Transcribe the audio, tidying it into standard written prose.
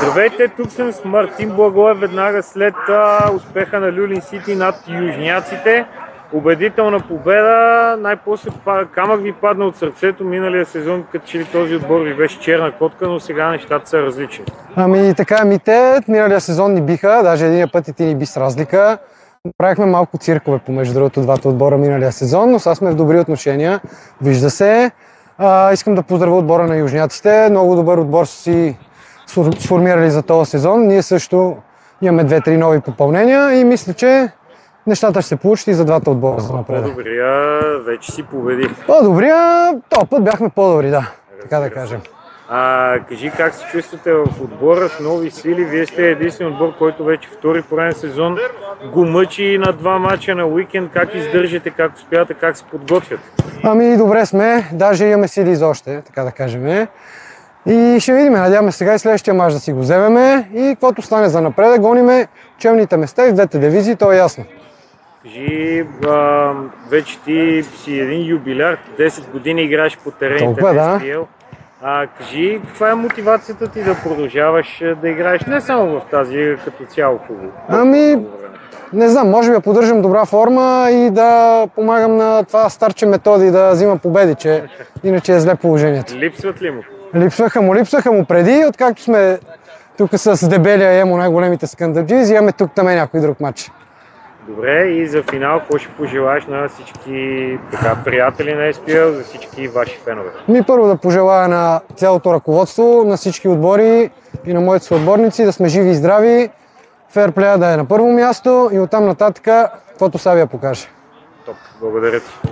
Здравейте, тук съм с Мартин Благоев веднага след успеха на Люлин Сити над южняците. Убедителна победа, най-после камък ви падна от сърцето миналия сезон, като че ли този отбор ви беше черна котка, но сега нещата са различни. Ами така, миналия сезон ни биха, даже един път и ти ни би с разлика. Правихме малко циркове помежду другото двата отбора миналия сезон, но сега сме в добри отношения, вижда се. Искам да поздравя отбора на южняците, много добър отбор са си сформирали за този сезон. Ние също имаме 2-3 нови попълнения и мисля, че нещата ще се получат и за двата отбора за напред. По-добрия вече си победи. По-добрия, този път бяхме по-добри, да, така да кажем. Кажи как се чувствате в отбора с нови сили? Вие сте единствен отбор, който вече втори пореден сезон го мъчи на 2 мача на уикенд. Как издържате, как успявате, как се подготвяте? Ами добре сме, даже имаме сили за още, така да кажем. И ще видим, надяваме сега и следващия мач да си го вземеме и каквото стане за напред, да гониме челните места и в двете дивизии, то е ясно. Кажи, вече ти си един юбиляр, 10 години играеш по терените на SPL. Кажи, каква е мотивацията ти да продължаваш да играеш не само в тази, като цяло футбол? Ами, не знам, може би да поддържам добра форма и да помагам на това старче Методи да взима победи, че иначе е зле положението. Липсват ли му? Липсваха му преди, откакто сме тук с Дебелия и Емо най-големите скандалджи, имаме тук там някой друг матч. Добре, и за финал, какво ще пожелаеш на всички приятели на SPL, за всички ваши фенове? Първо да пожелая на цялото ръководство, на всички отбори и на моите съотборници да сме живи и здрави, фейрплея да е на първо място и оттам нататък, каквото Савия покаже. Топ, благодаря ти.